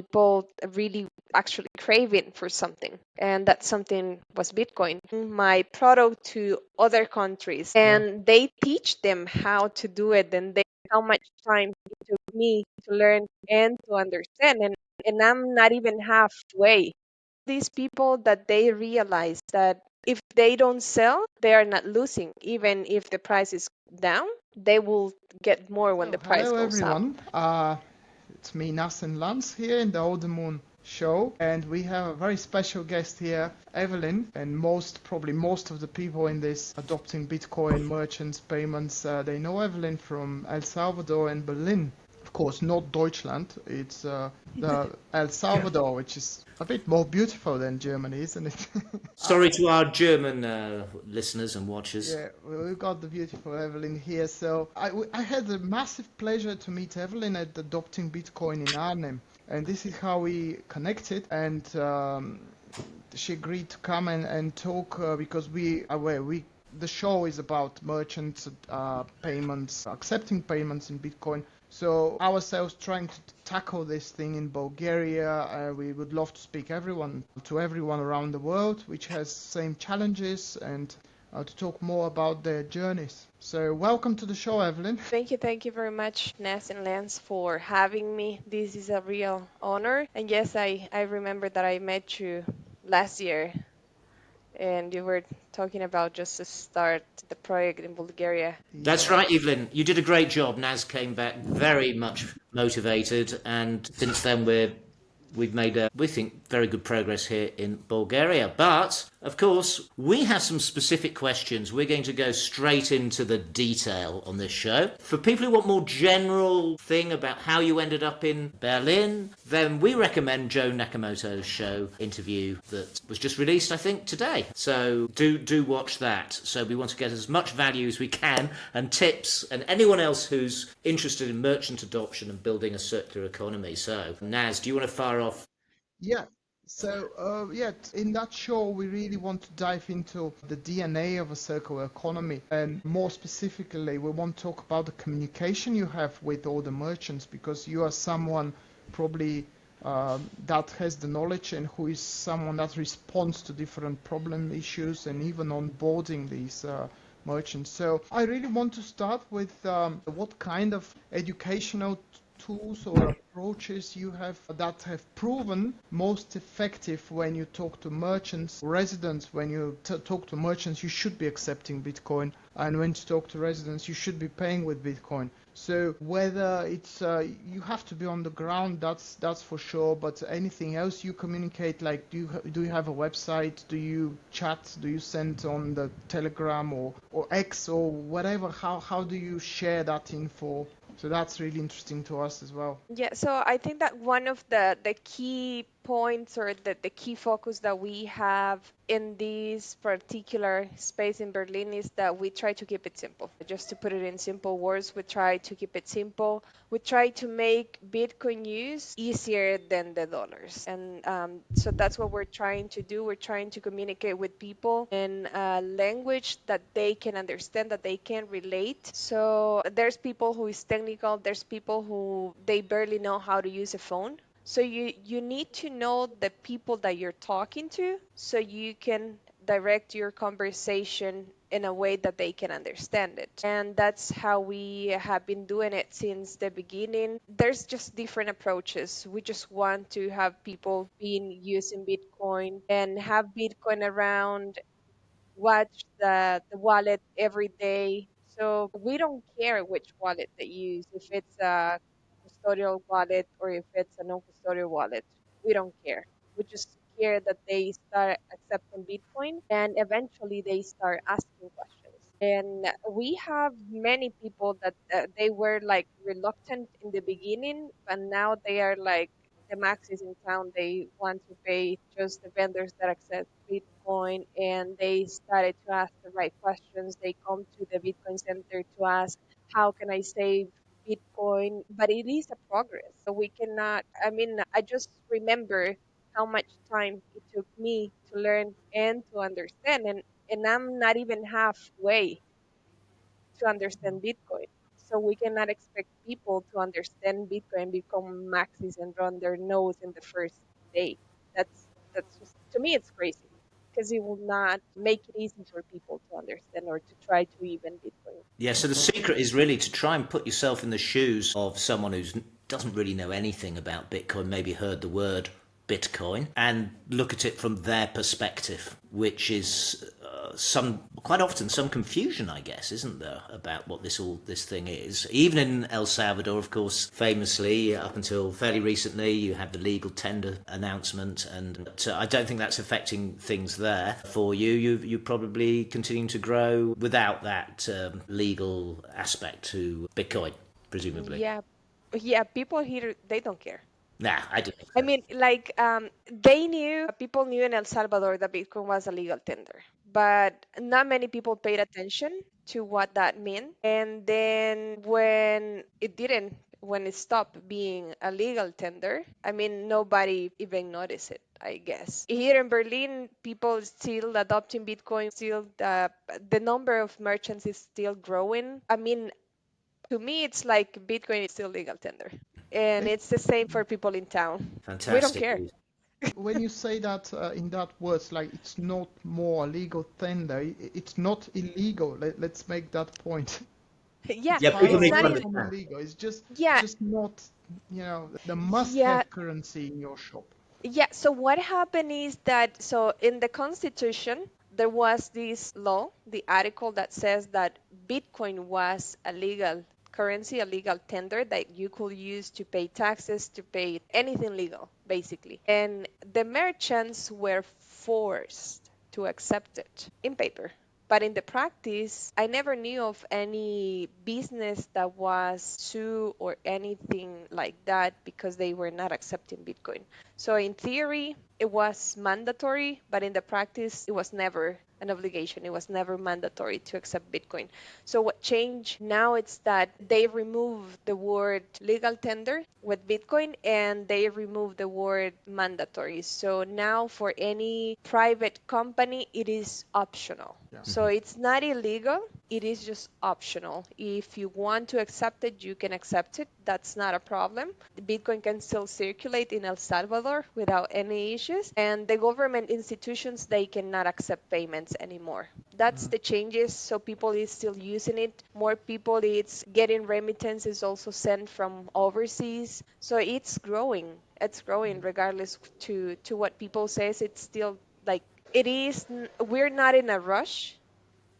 people really actually craving for something, and that something was Bitcoin. My product to other countries, and they teach them how to do it, and they how much time it took me to learn and to understand, and I'm not even halfway. These people that they realize that if they don't sell, they are not losing. Even if the price is down, they will get more when So, the price hello goes up. everyone. It's me, Nas and Lance, here in the Old Moon show, and we have a very special guest here, Evelyn. And probably most of the people in this adopting Bitcoin merchants payments, they know Evelyn from El Salvador and Berlin. Of course, not Deutschland. It's the El Salvador, which is a bit more beautiful than Germany, isn't it? Sorry to our German listeners and watchers. Yeah, well, we've got the beautiful Evelyn here. So I had the massive pleasure to meet Evelyn at Adopting Bitcoin in Arnhem. And this is how we connected. And she agreed to come and talk because the show is about merchants payments, accepting payments in Bitcoin. So ourselves trying to tackle this thing in Bulgaria, we would love to speak to everyone around the world, which has same challenges, and to talk more about their journeys. So welcome to the show, Evelyn. Thank you very much, Ness and Lance, for having me. This is a real honor. And yes, I remember that I met you last year, and you were talking about just to start the project in Bulgaria. That's Yeah. right, Evelyn. You did a great job. Naz came back very much motivated, and since then we've made we think very good progress here in Bulgaria. But of course, we have some specific questions. We're going to go straight into the detail on this show. For people who want more general thing about how you ended up in Berlin, then we recommend Joe Nakamoto's show interview that was just released, I think, today. So do watch that. So we want to get as much value as we can and tips and anyone else who's interested in merchant adoption and building a circular economy. So Naz, do you want to fire off? Yeah. So, in that show, we really want to dive into the DNA of a circular economy. And more specifically, we want to talk about the communication you have with all the merchants, because you are someone probably that has the knowledge and who is someone that responds to different problem issues and even onboarding these merchants. So I really want to start with what kind of educational tools or approaches you have that have proven most effective when you talk to merchants, residents. When you talk to merchants, you should be accepting Bitcoin, and when you talk to residents, you should be paying with Bitcoin. So whether it's you have to be on the ground, that's for sure. But anything else you communicate, like do you have a website? Do you chat? Do you send on the Telegram or X or whatever? How do you share that info? So that's really interesting to us as well. Yeah, so I think that one of the key points or the key focus that we have in this particular space in Berlin is that we try to keep it simple. Just to put it in simple words, we try to keep it simple. We try to make Bitcoin use easier than the dollars. And so that's what we're trying to do. We're trying to communicate with people in a language that they can understand, that they can relate. So there's people who is technical, there's people who they barely know how to use a phone. So you need to know the people that you're talking to so you can direct your conversation in a way that they can understand it. And that's how we have been doing it since the beginning. There's just different approaches. We just want to have people being using Bitcoin and have Bitcoin around, watch the wallet every day. So we don't care which wallet they use, if it's a custodial wallet or if it's a non-custodial wallet. We don't care. We just care that they start accepting Bitcoin and eventually they start asking questions. And we have many people that they were like reluctant in the beginning, but now they are like the max is in town. They want to pay just the vendors that accept Bitcoin, and they started to ask the right questions. They come to the Bitcoin Center to ask, how can I save Bitcoin? But it is a progress. So we cannot, I mean, I just remember how much time it took me to learn and to understand. And I'm not even halfway to understand Bitcoin. So we cannot expect people to understand Bitcoin, become maxis, and run their nose in the first day. That's just, to me, it's crazy because it will not make it easy for people to understand or to try to even Bitcoin. Yeah, so the secret is really to try and put yourself in the shoes of someone who doesn't really know anything about Bitcoin, maybe heard the word Bitcoin, and look at it from their perspective, which is some quite often some confusion, I guess, isn't there, about what this thing is. Even in El Salvador, of course, famously up until fairly recently, you had the legal tender announcement, and I don't think that's affecting things there for you. You're probably continuing to grow without that legal aspect to Bitcoin, presumably. Yeah, yeah, people here, they don't care. Nah, I don't think I so. mean, like, they knew, people knew in El Salvador that Bitcoin was a legal tender, but not many people paid attention to what that meant. And then when it stopped being a legal tender, I mean, nobody even noticed it, I guess. Here in Berlin, people still adopting Bitcoin, still the number of merchants is still growing. I mean, to me, it's like Bitcoin is still legal tender. And It, it's the same for people in town. We don't Fantastic. care. when you say that in that words, like it's not more a legal tender, it's not illegal. Let's make that point. Yeah, It's Yeah, far people it's need to not away even. from understand. illegal. It's Yeah, just not, the yeah, must-have currency in your shop. yeah. So what happened is that, so in the Constitution, there was this law, the article that says that Bitcoin was a legal currency, a legal tender that you could use to pay taxes, to pay anything legal, basically. And the merchants were forced to accept it in paper. But in the practice, I never knew of any business that was sued or anything like that because they were not accepting Bitcoin. So in theory, it was mandatory, but in the practice, it was never an obligation. It was never mandatory to accept Bitcoin. So what changed now it's that they remove the word legal tender with Bitcoin and they remove the word mandatory. So now for any private company, it is optional. Yeah. So it's not illegal, it is just optional. If you want to accept it, you can accept it. That's not a problem. The Bitcoin can still circulate in El Salvador without any issues. And the government institutions, they cannot accept payments anymore. That's the changes. So people is still using it. More people it's getting remittances also sent from overseas. So it's growing. It's growing regardless to what people says. It's still like it is. We're not in a rush,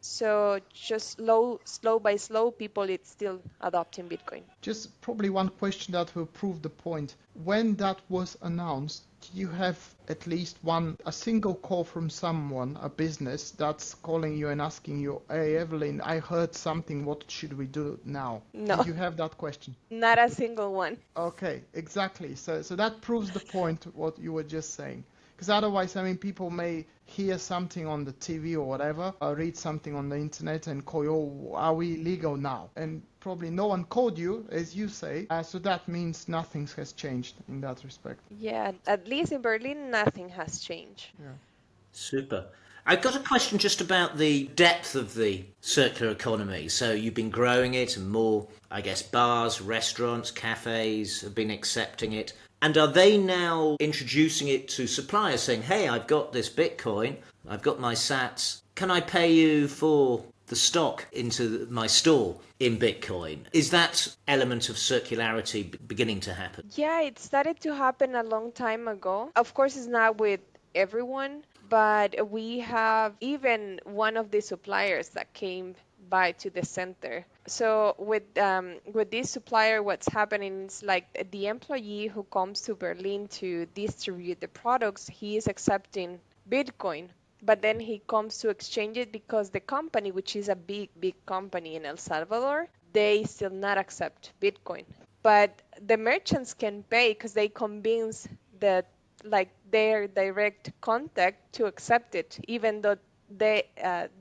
so just slow by slow, people it's still adopting Bitcoin. Just probably one question that will prove the point. When that was announced, do you have at least a single call from someone, a business, that's calling you and asking you, hey, Evelyn, I heard something, what should we do now? No, Did you have that question? not a single one. Okay, exactly. So that proves the point, what you were just saying. Because otherwise, I mean, people may hear something on the TV or whatever, or read something on the internet and call you, oh, are we legal now? And probably no one called you, as you say, so that means nothing has changed in that respect. Yeah, at least in Berlin, nothing has changed. Yeah. Super. I've got a question just about the depth of the circular economy. So you've been growing it, and more, I guess, bars, restaurants, cafes have been accepting it. And are they now introducing it to suppliers saying, hey, I've got this Bitcoin, I've got my sats, can I pay you for the stock into my store in Bitcoin? Is that element of circularity beginning to happen? Yeah, it started to happen a long time ago. Of course, it's not with everyone, but we have even one of the suppliers that came by to the center. So with this supplier, what's happening is like the employee who comes to Berlin to distribute the products, he is accepting Bitcoin. But then he comes to exchange it because the company, which is a big company in El Salvador, they still not accept Bitcoin. But the merchants can pay because they convince that like their direct contact to accept it, even though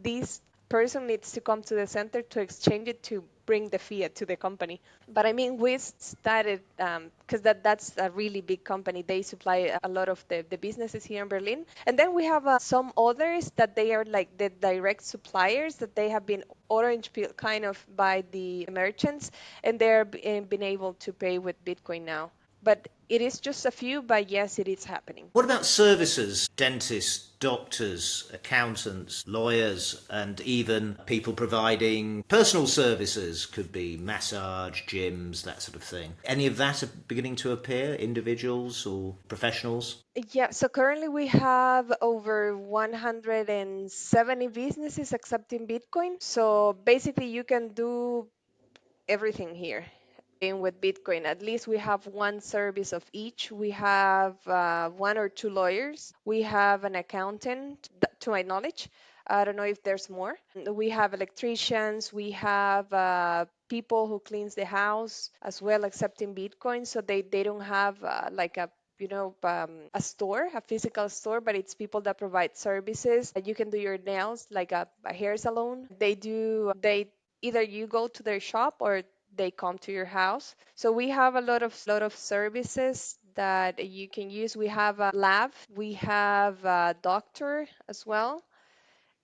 this person needs to come to the center to exchange it to bring the fiat to the company. But I mean, we started because that's a really big company. They supply a lot of the businesses here in Berlin. And then we have some others that they are like the direct suppliers that they have been orange peel kind of by the merchants, and they're been able to pay with Bitcoin now. But it is just a few, but yes, it is happening. What about services? Dentists, doctors, accountants, lawyers, and even people providing personal services, could be massage, gyms, that sort of thing. Any of that are beginning to appear, individuals or professionals? Yeah, so currently we have over 170 businesses accepting Bitcoin. So basically, you can do everything here with Bitcoin. At least we have one service of each. We have one or two lawyers. We have an accountant, to my knowledge. I don't know if there's more. We have electricians. We have people who cleans the house as well, accepting Bitcoin. So they don't have like a a store, a physical store, but it's people that provide services. You can do your nails, like a hair salon. They either you go to their shop or they come to your house. So we have a lot of services that you can use. We have a lab, we have a doctor as well.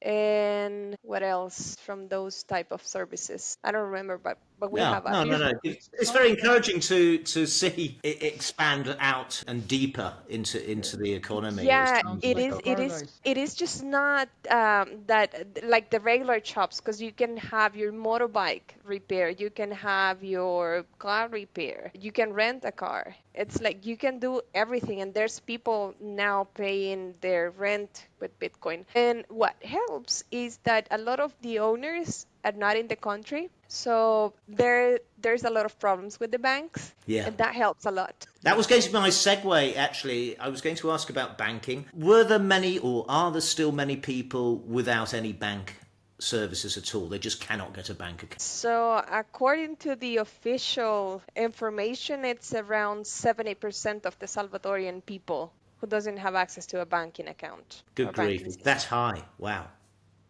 And what else from those type of services? I don't remember, but we Yeah, have a no, no, few. no. It's very encouraging to see it expand out and deeper Yeah, into the economy. It Yeah, sounds seems it like is. so. It is. paradise. It is just not that like the regular shops, because you can have your motorbike repair, you can have your car repair, you can rent a car. It's like you can do everything, and there's people now paying their rent with Bitcoin. And what helps is that a lot of the owners are not in the country, so there's a lot of problems with the banks, Yeah. and that helps a lot. That was going to be my segue, actually. I was going to ask about banking. Were there many, or are there still many people without any bank services at all? They just cannot get a bank account. So, according to the official information, it's around 70% of the Salvadorian people who doesn't have access to a banking account Good or grief. banking system. That's high. Wow.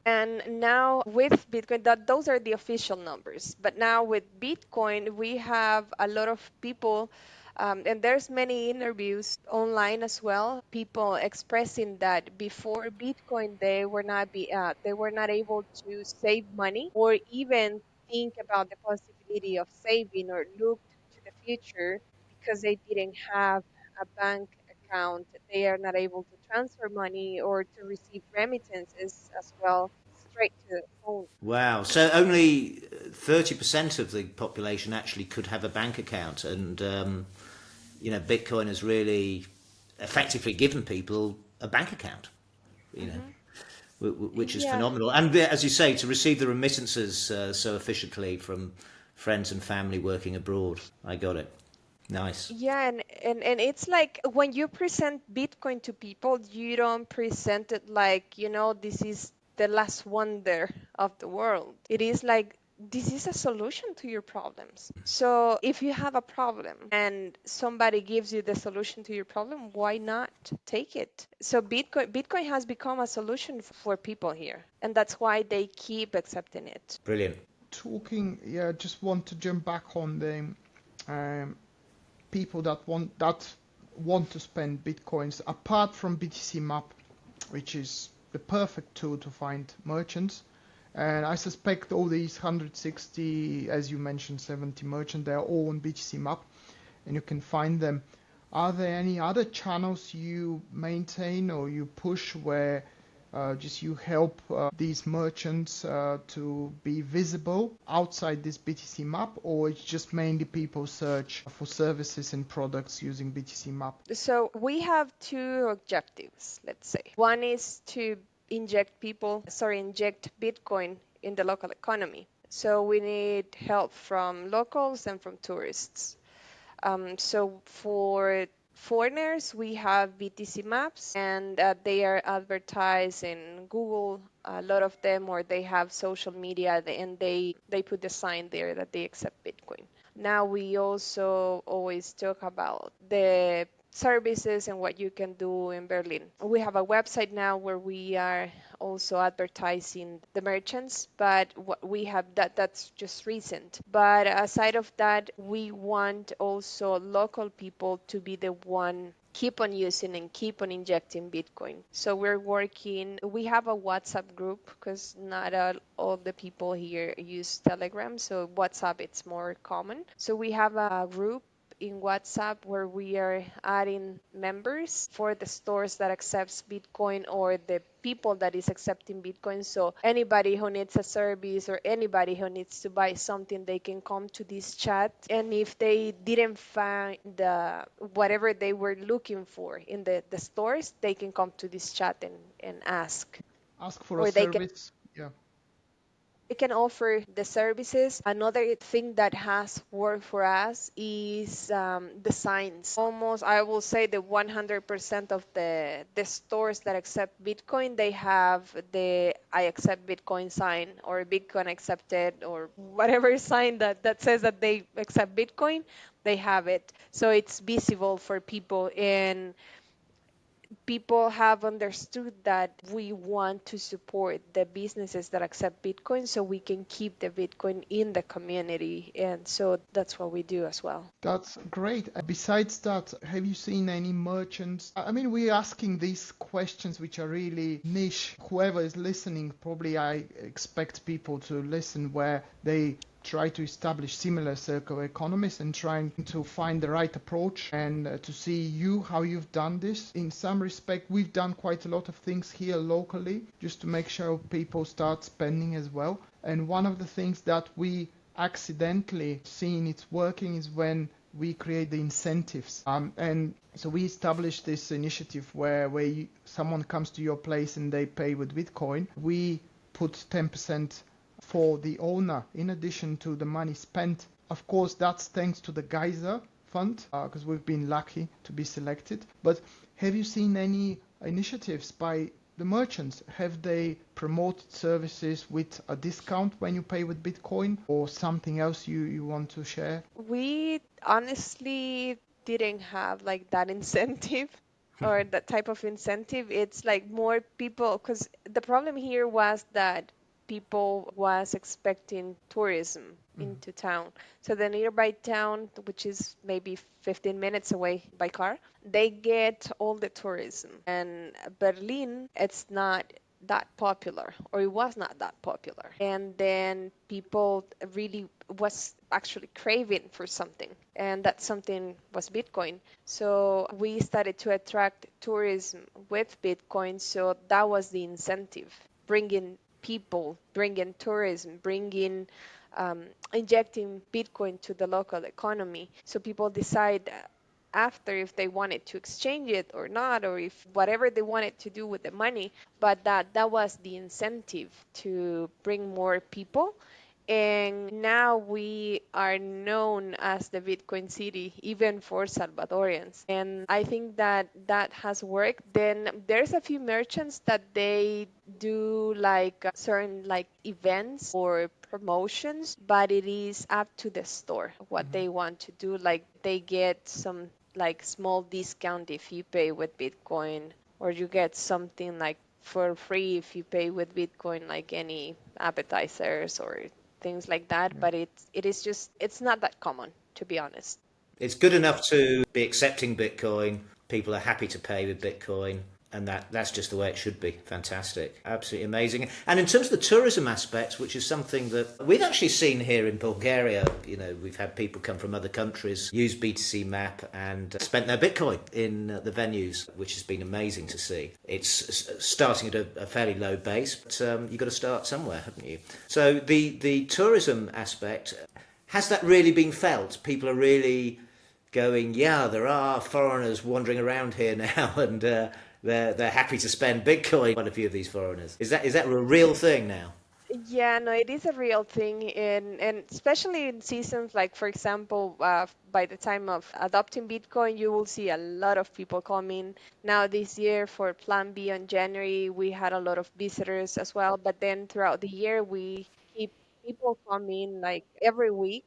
And now with Bitcoin, that those are the official numbers. But now with Bitcoin, we have a lot of people, and there's many interviews online as well. People expressing that before Bitcoin, they were not able to save money or even think about the possibility of saving or look to the future because they didn't have a bank account. They are not able to transfer money or to receive remittances as well straight to the phone. Wow. So only 30% of the population actually could have a bank account. And, Bitcoin has really effectively given people a bank account, you know. Hmm. Which is Yeah. phenomenal. And as you say, to receive the remittances so efficiently from friends and family working abroad. I got it. Nice. Yeah, and it's like when you present Bitcoin to people, you don't present it like, this is the last wonder of the world. It is like this is a solution to your problems. So if you have a problem and somebody gives you the solution to your problem, why not take it? So Bitcoin has become a solution for people here, and that's why they keep accepting it. Brilliant. Talking, yeah, just want to jump back on the um, people that want to spend bitcoins apart from BTC Map, which is the perfect tool to find merchants. And I suspect all these 160, as you mentioned, 70 merchants, they're all on BTC Map, and you can find them. Are there any other channels you maintain or you push where just you help these merchants to be visible outside this BTC Map, or it's just mainly people search for services and products using BTC Map? So we have two objectives, let's say. One is to inject Bitcoin in the local economy. So we need help from locals and from tourists. So for foreigners, we have BTC maps, and they are advertised in Google, a lot of them, or they have social media, and they put the sign there that they accept Bitcoin. Now we also always talk about the services and what you can do in Berlin. We have a website now where we are also advertising the merchants, but what we have that's just recent. But aside of that, we want also local people to be the one keep on using and keep on injecting Bitcoin. So we're working, we have a WhatsApp group because not all the people here use Telegram. So WhatsApp, it's more common. So we have a group in WhatsApp where we are adding members for the stores that accepts Bitcoin or the people that is accepting Bitcoin. So anybody who needs a service or anybody who needs to buy something, they can come to this chat. And if they didn't find whatever they were looking for in the stores, they can come to this chat and ask. Ask for a Or they can service. Yeah. we can offer the services. Another thing that has worked for us is the signs. Almost, I will say the 100% of the stores that accept Bitcoin, they have the I accept Bitcoin sign or Bitcoin accepted or whatever sign that says that they accept Bitcoin, they have it. So it's visible for people, and people have understood that we want to support the businesses that accept Bitcoin so we can keep the Bitcoin in the community. And so that's what we do as well. That's great. Besides that, have you seen any merchants? I mean, we're asking these questions which are really niche. Whoever is listening, probably I expect people to listen where they try to establish similar circular economies and trying to find the right approach and to see you how you've done this. In some respect, we've done quite a lot of things here locally just to make sure people start spending as well. And one of the things that we accidentally seeing it's working is when we create the incentives. And so we established this initiative where someone comes to your place and they pay with Bitcoin. We put 10% for the owner in addition to the money spent. Of course, that's thanks to the Geyser fund because we've been lucky to be selected. But have you seen any initiatives by the merchants? Have they promoted services with a discount when you pay with Bitcoin or something else you want to share? We honestly didn't have like that incentive or that type of incentive. It's like more people, because the problem here was that people was expecting tourism Mhm. into town. So the nearby town, which is maybe 15 minutes away by car, they get all the tourism. And Berlin, it's not that popular, or it was not that popular. And then people really was actually craving for something, and that something was Bitcoin. So we started to attract tourism with Bitcoin. So that was the incentive, bringing people, bringing tourism, bringing injecting Bitcoin to the local economy. So people decide after if they wanted to exchange it or not, or if whatever they wanted to do with the money. But that was the incentive to bring more people. And now we are known as the Bitcoin city, even for Salvadorians. And I think that that has worked. Then there's a few merchants that they do like certain like events or promotions, but it is up to the store what Mhm. they want to do. Like they get some like small discount if you pay with Bitcoin, or you get something like for free if you pay with Bitcoin, like any appetizers or things like that. Yeah. But it's not that common, to be honest. It's good enough to be accepting Bitcoin. People are happy to pay with Bitcoin, and that's just the way it should be. Fantastic, absolutely amazing. And in terms of the tourism aspects, which is something that we've actually seen here in Bulgaria, we've had people come from other countries use B2C Map and spent their Bitcoin in the venues, which has been amazing to see. It's starting at a fairly low base, but you've got to start somewhere, haven't you? So the tourism aspect, has that really been felt? People are really going, yeah, there are foreigners wandering around here now, and they're happy to spend Bitcoin. Quite a few of these foreigners. Is that a real thing now? Yeah, no, it is a real thing, and especially in seasons like, for example, by the time of adopting Bitcoin, you will see a lot of people coming. Now this year for Plan B on January, we had a lot of visitors as well. But then throughout the year, we keep people coming like every week,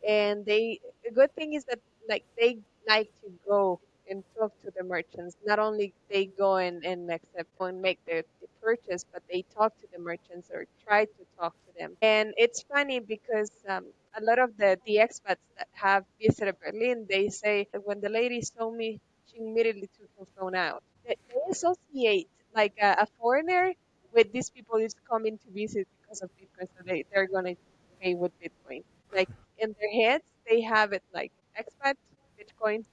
and the good thing is that like they like to go. and talk to the merchants. Not only they go and accept and make the purchase, but they talk to the merchants or try to talk to them. And it's funny because a lot of the expats that have visited Berlin, they say that when the lady saw me, she immediately took her phone out. They associate like a foreigner with these people who's coming to visit because of Bitcoin, so they're gonna pay with Bitcoin. Like in their heads, they have it like expat, Bitcoin.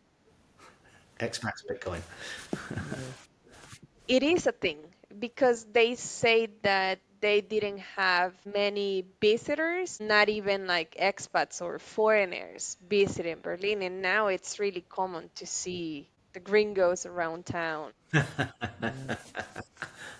Expats Bitcoin. Yeah. It is a thing because they say that they didn't have many visitors, not even like expats or foreigners visiting Berlin. And now it's really common to see the gringos around town. Yeah.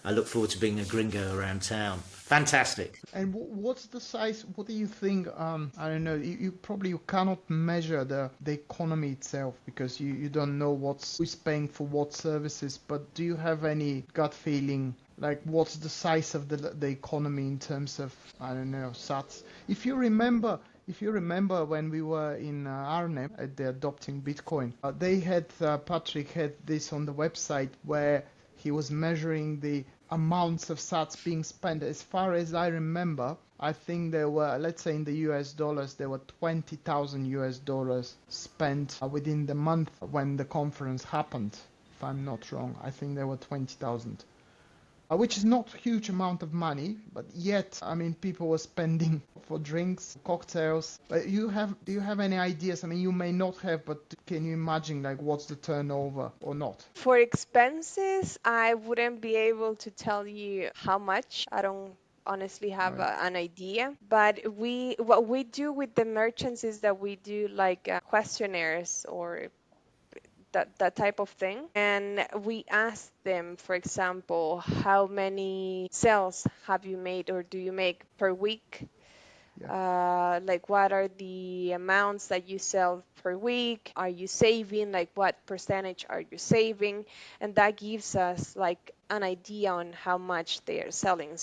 I look forward to being a gringo around town. Fantastic. And what's the size? What do you think? I don't know. You probably you cannot measure the economy itself because you don't know who's paying for what services. But do you have any gut feeling like what's the size of the economy in terms of I don't know sats? If you remember when we were in Arnhem at the adopting Bitcoin, they had Patrick had this on the website where he was measuring the amounts of sats being spent. As far as I remember, I think there were, let's say in the US dollars, there were 20,000 US dollars spent within the month when the conference happened. If I'm not wrong, I think there were 20,000. Which is not a huge amount of money, but yet, I mean, people were spending for drinks, cocktails. Do you have any ideas? I mean, you may not have, but can you imagine, like, what's the turnover or not? For expenses, I wouldn't be able to tell you how much. I don't honestly have Right. an idea. But what we do with the merchants is that we do like questionnaires or that type of thing. And we ask them, for example, how many sales have you made or do you make per week? Yeah. Like what are the amounts that you sell per week? Are you saving? Like what percentage are you saving? And that gives us like an idea on how much they are selling.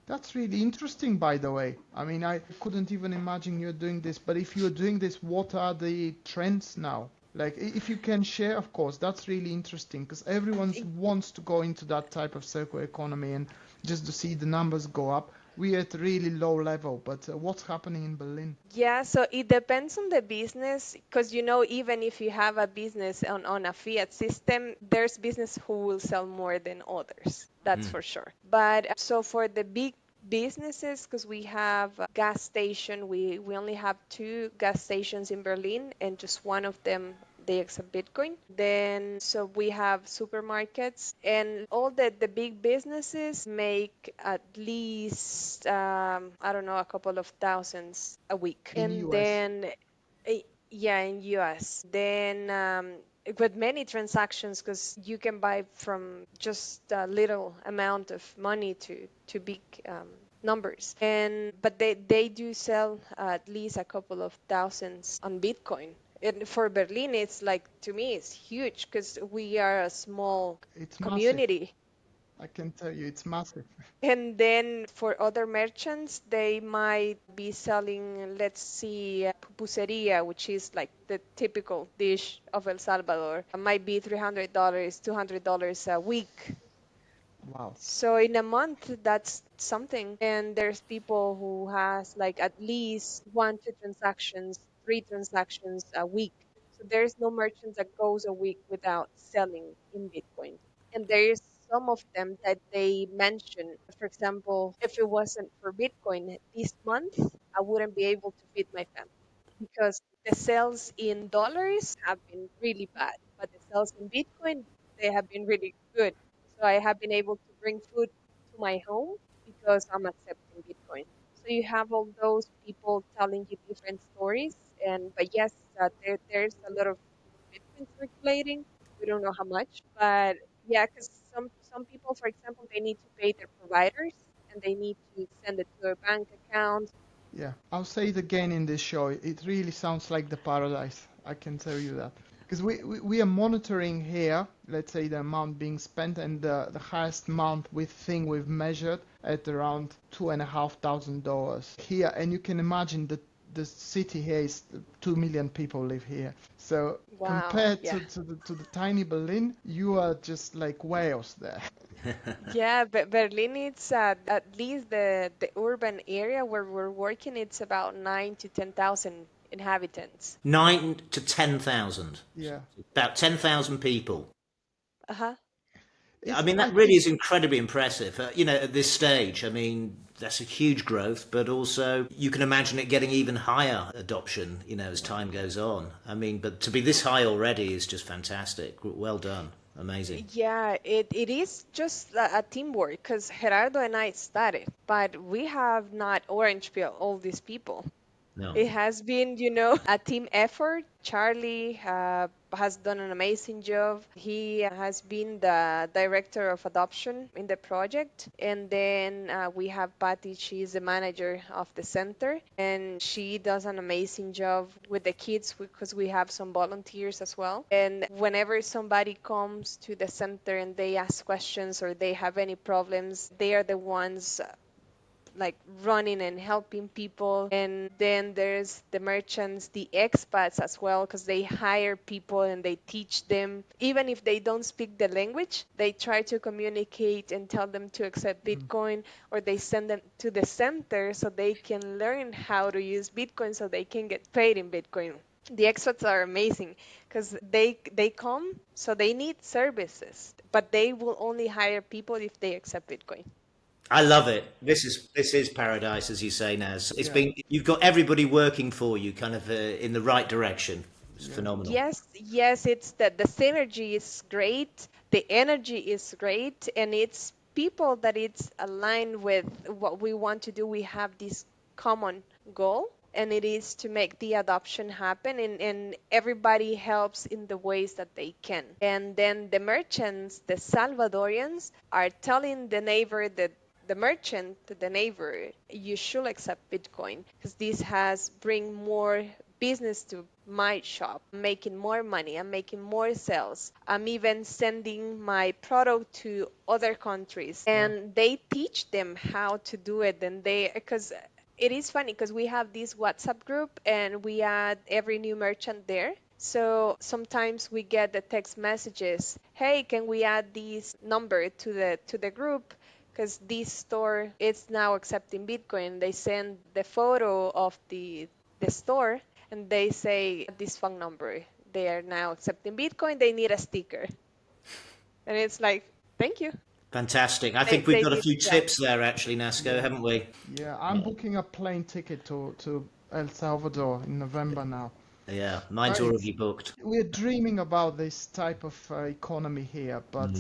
That's really interesting, by the way. I mean, I couldn't even imagine you're doing this, but if you're doing this, what are the trends now? Like, if you can share, of course, that's really interesting because everyone wants to go into that type of circular economy and just to see the numbers go up. We're at a really low level, but what's happening in Berlin? Yeah, so it depends on the business because even if you have a business on a fiat system, there's business who will sell more than others. That's for sure. But so for the big businesses, because we have a gas station, we only have two gas stations in Berlin, and just one of them they accept Bitcoin. Then, so we have supermarkets, and all the big businesses make at least, I don't know, a couple of thousands a week. In And US? then, yeah, in US. Then, with many transactions, because you can buy from just a little amount of money to big numbers. And but they do sell at least a couple of thousands on Bitcoin. And for Berlin, it's like to me, it's huge because we are a small It's massive. community. I can tell you, it's massive. And then for other merchants, they might be selling, let's see, pupuseria, which is like the typical dish of El Salvador. It might be $300, $200 a week. Wow. So in a month, that's something. And there's people who has like at least one, two transactions, three transactions a week. So there's no merchant that goes a week without selling in Bitcoin. And there's some of them that they mention, for example, if it wasn't for Bitcoin this month, I wouldn't be able to feed my family because the sales in dollars have been really bad, but the sales in Bitcoin, they have been really good. So I have been able to bring food to my home because I'm accepting Bitcoin. So you have all those people telling you different stories, and but yes, there's a lot of Bitcoin circulating. We don't know how much, but yeah, because some people, for example, they need to pay their providers and they need to send it to a bank account. Yeah, I'll say it again in this show. It really sounds like the paradise. I can tell you that. Because we are monitoring here, let's say the amount being spent, and the highest amount we think we've measured at around $2,500 here. And you can imagine that the city here is 2 million people live here. So Wow. compared Yeah. to the tiny Berlin, you are just like whales there. Yeah, but Berlin, it's at least the urban area where we're working, it's about 9 to 10,000 inhabitants. 9 to 10,000, Yeah. about 10,000 people. Uh-huh. I It's mean, I that really think is incredibly impressive. At this stage, I mean, that's a huge growth, but also you can imagine it getting even higher adoption, as time goes on. I mean, but to be this high already is just fantastic. Well done. Amazing. Yeah, it is just a teamwork because Gerardo and I started, but we have not orange pill all these people. No. It has been, a team effort. Charlie has done an amazing job. He has been the director of adoption in the project. And then we have Patty. She's the manager of the center. And she does an amazing job with the kids because we have some volunteers as well. And whenever somebody comes to the center and they ask questions or they have any problems, they are the ones like running and helping people. And then there's the merchants, the expats as well, because they hire people and they teach them. Even if they don't speak the language, they try to communicate and tell them to accept Bitcoin, or they send them to the center so they can learn how to use Bitcoin so they can get paid in Bitcoin. The expats are amazing because they come, so they need services, but they will only hire people if they accept Bitcoin. I love it. This is paradise, as you say, Naz. It's yeah, been you've got everybody working for you, kind of in the right direction. It's yeah. phenomenal. Yes, yes, it's that the synergy is great, the energy is great, and it's people that it's aligned with what we want to do. We have this common goal, and it is to make the adoption happen, and everybody helps in the ways that they can. And then the merchants, the Salvadorians, are telling the neighbor that the merchant to the neighbor, you should accept Bitcoin because this has bring more business to my shop. I'm making more money. I'm making more sales. I'm even sending my product to other countries, Yeah. and they teach them how to do it. And they, because it is funny because we have this WhatsApp group and we add every new merchant there. So sometimes we get the text messages, "Hey, can we add this number to the group? Because this store is now accepting Bitcoin." They send the photo of the store and they say this phone number. They are now accepting Bitcoin. They need a sticker, and it's like, thank you. Fantastic. I They think we've they got a did few the job. tips there, actually, Nasco, Yeah. haven't we? Yeah, I'm booking a plane ticket to El Salvador in November now. Yeah, mine's It's already booked. we're dreaming about this type of economy here, but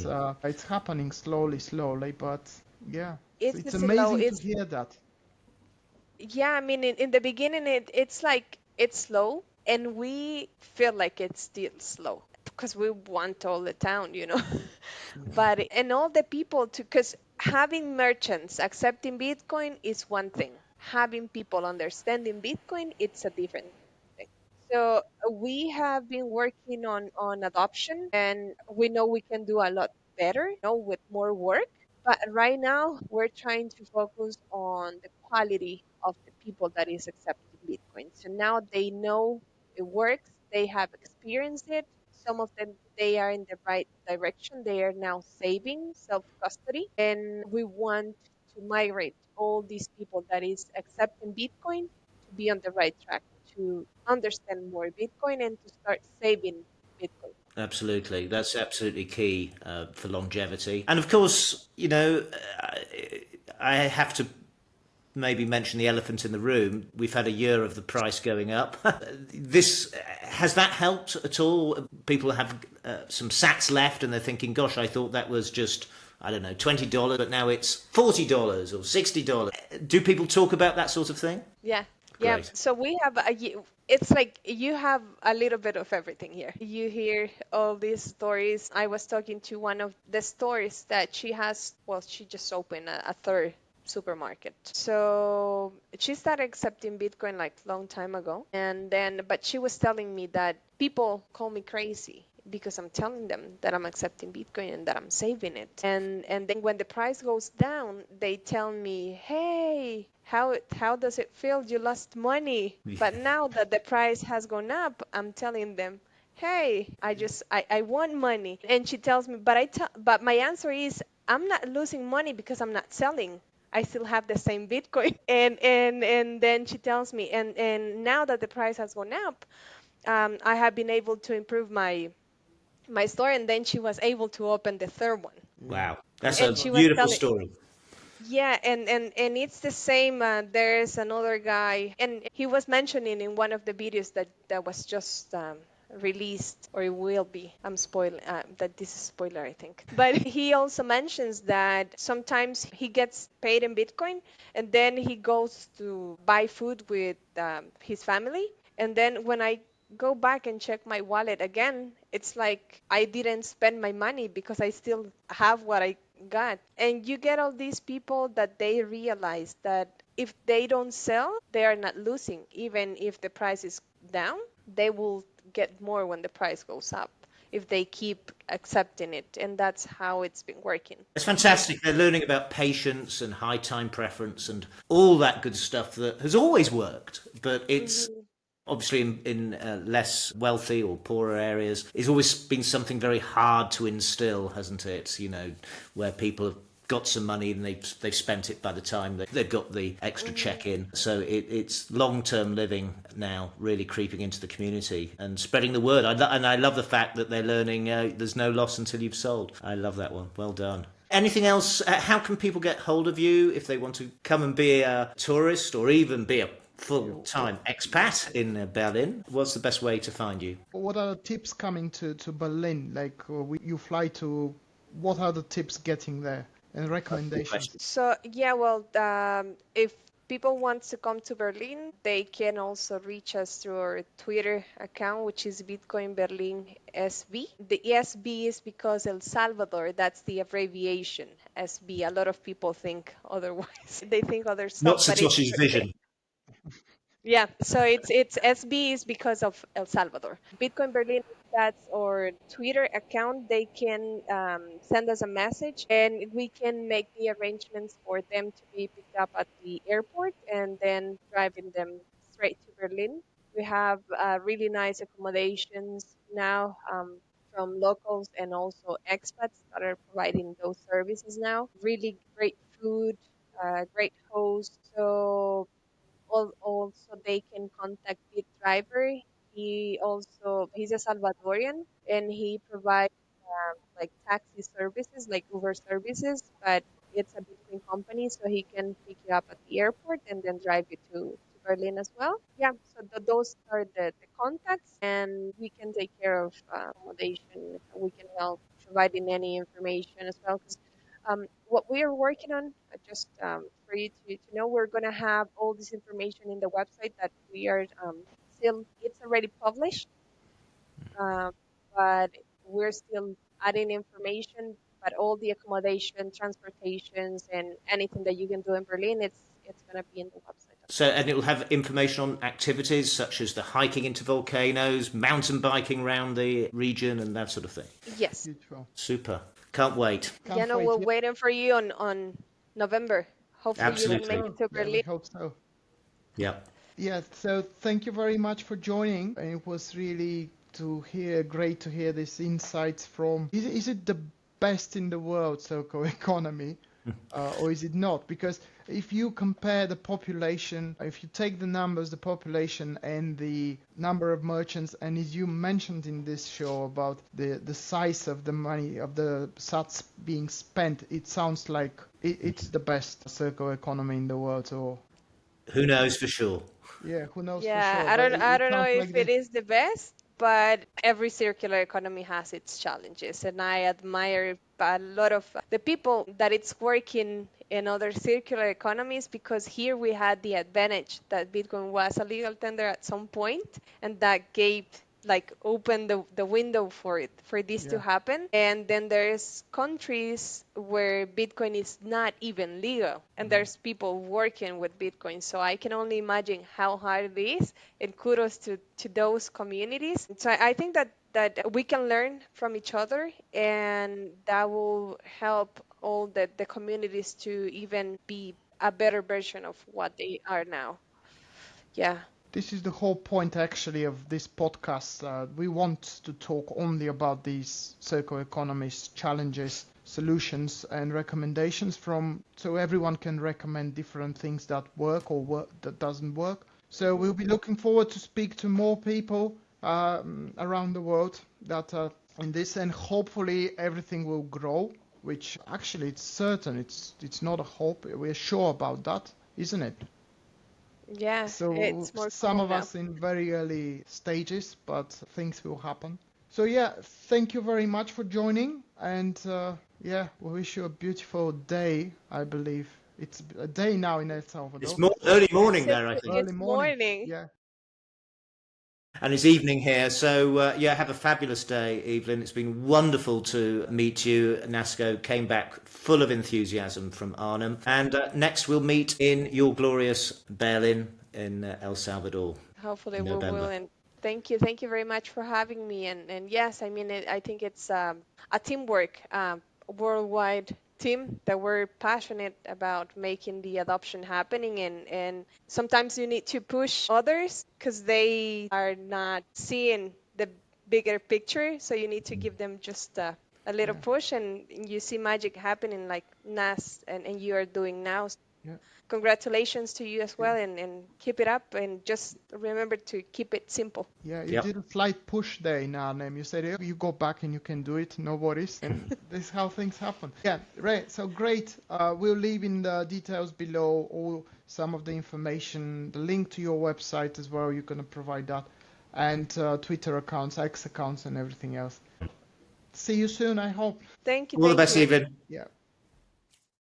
it's happening slowly. But yeah, It's it's slow. amazing to It's hear that. Yeah, I mean, in the beginning, it's like it's slow, and we feel like it's still slow because we want all the town. But and all the people to, because having merchants accepting Bitcoin is one thing. Having people understanding Bitcoin, it's a different thing. So we have been working on adoption, and we know we can do a lot better, with more work. But right now, we're trying to focus on the quality of the people that is accepting Bitcoin. So now they know it works, they have experienced it. Some of them, they are in the right direction. They are now saving self custody, and we want to migrate all these people that is accepting Bitcoin to be on the right track, to understand more Bitcoin and to start saving Bitcoin. Absolutely. That's absolutely key for longevity. And of course, I have to maybe mention the elephant in the room. We've had a year of the price going up. This has that helped at all? People have some sats left, and they're thinking, "Gosh, I thought that was just, I don't know, $20, but now it's $40 or $60." Do people talk about that sort of thing? Yeah, yeah. Great. So we have it's like you have a little bit of everything here. You hear all these stories. I was talking to one of the stores that she has, well, she just opened a third supermarket. So she started accepting Bitcoin like long time ago. And then, but she was telling me that people call me crazy because I'm telling them that I'm accepting Bitcoin and that I'm saving it. And then when the price goes down, they tell me, "Hey, how does it feel? You lost money." But now that the price has gone up, I'm telling them, "Hey, I want money." And she tells me, but my answer is, I'm not losing money because I'm not selling. I still have the same Bitcoin. And then she tells me, and now that the price has gone up, I have been able to improve my store. And then she was able to open the third one. Wow, that's a And she was beautiful telling, story. yeah, and it's the same. There's another guy, and he was mentioning in one of the videos that was just released, or it will be. I'm spoiling that this is spoiler, I think. But he also mentions that sometimes he gets paid in Bitcoin, and then he goes to buy food with his family, and then when I go back and check my wallet again, it's like I didn't spend my money because I still have what I got. And you get all these people that they realize that if they don't sell, they are not losing. Even if the price is down, they will get more when the price goes up if they keep accepting it. And that's how it's been working. It's fantastic. They're learning about patience and high time preference and all that good stuff that has always worked, but it's Hmm. obviously in less wealthy or poorer areas. It's always been something very hard to instill, hasn't it? You know, where people have got some money and they've spent it by the time they've got the extra check in. So it's long term living now, really creeping into the community and spreading the word. And I love the fact that they're learning. There's no loss until you've sold. I love that one. Well done. Anything else? How can people get hold of you if they want to come and be a tourist or even be a full-time expat in Berlin? What's the best way to find you? What are the tips coming to Berlin? Like you fly to, what are the tips getting there and Good recommendations? question. So, yeah, well, if people want to come to Berlin, they can also reach us through our Twitter account, which is Bitcoin Berlin SB. The SB is because El Salvador, that's the abbreviation SB. A lot of people think otherwise. They think other Not stuff, but Satoshi's vision. yeah, so it's SB is because of El Salvador. Bitcoin Berlin, that's our Twitter account. They can send us a message, and we can make the arrangements for them to be picked up at the airport and then driving them straight to Berlin. We have really nice accommodations now from locals and also expats that are providing those services now. Really great food, great host. So also they can contact the driver. He's a Salvadorian, and he provides like taxi services, like Uber services, but it's a Bitcoin company, so he can pick you up at the airport and then drive you to Berlin as well. Yeah, so those are the contacts, and we can take care of accommodation. We can help providing any information as well, because what we are working on, just for you to know, we're going to have all this information in the website that we are still, it's already published, um, but we're still adding information. But all the accommodation, transportations, and anything that you can do in Berlin, it's going to be in the website. So, and it will have information on activities such as the hiking into volcanoes, mountain biking around the region, and that sort of thing. Yes. Beautiful. Super. Can't wait. Yeah, Can't no, wait. we're Yeah, waiting for you on November. Hopefully you hope can make Absolutely. it so. to Yeah, we Berlin. hope so. Yeah. Yeah, so thank you very much for joining. And it was really great to hear these insights from, is it the best in the world circle economy, or is it not? Because if you compare the population, if you take the numbers, the population and the number of merchants, and as you mentioned in this show about the size of the money, of the sats being spent, it sounds like it's the best circle economy in the world. So Who knows for sure? yeah, who knows for Yeah, sure, but I it don't know sounds if like it is the best, but every circular economy has its challenges, and I admire a lot of the people that it's working in other circular economies, because here we had the advantage that Bitcoin was a legal tender at some point, and that gave like open the window for it for this to yeah. happen. And then there's countries where Bitcoin is not even legal, and there's people working with Bitcoin. So I can only imagine how hard it is, and kudos to those communities. So I think that that we can learn from each other, and that will help all the communities to even be a better version of what they are now. Yeah. This is the whole point actually of this podcast. We want to talk only about these circular economies, challenges, solutions, and recommendations from, so everyone can recommend different things that work or work that doesn't work. So we'll be looking forward to speak to more people around the world that are in this, and hopefully everything will grow. Which actually it's certain. It's not a hope. We're sure about that, isn't it? Yeah, So it's more some common of now. us in very early stages, but things will happen. So yeah, thank you very much for joining, and yeah, we wish you a beautiful day. I believe it's a day now in El It's Salvador. more early morning there, I think. Early It's morning. morning. Yeah, And it's evening here. So, yeah, have a fabulous day, Evelyn. It's been wonderful to meet you. Nasco came back full of enthusiasm from Arnhem. And next we'll meet in your glorious Berlin in El Salvador Hopefully in we will. November. And thank you very much for having me. And yes, I mean, I think it's a teamwork, worldwide team that we're passionate about making the adoption happening. And sometimes you need to push others because they are not seeing the bigger picture. So you need to give them just a little yeah, push, and you see magic happening like Nas and you are doing now. yeah. Congratulations to you as well, and keep it up, and just remember to keep it simple. Yeah, you Yep. did a slight push there in Arnhem. You said, "Oh, you go back and you can do it, no worries." And this is how things happen. Yeah, right. So great. We'll leave in the details below all some of the information, the link to your website as well. You're going to provide that, and Twitter accounts, X accounts, and everything else. See you soon, I hope. Thank you, All the thank best, you. Evelyn. Yeah.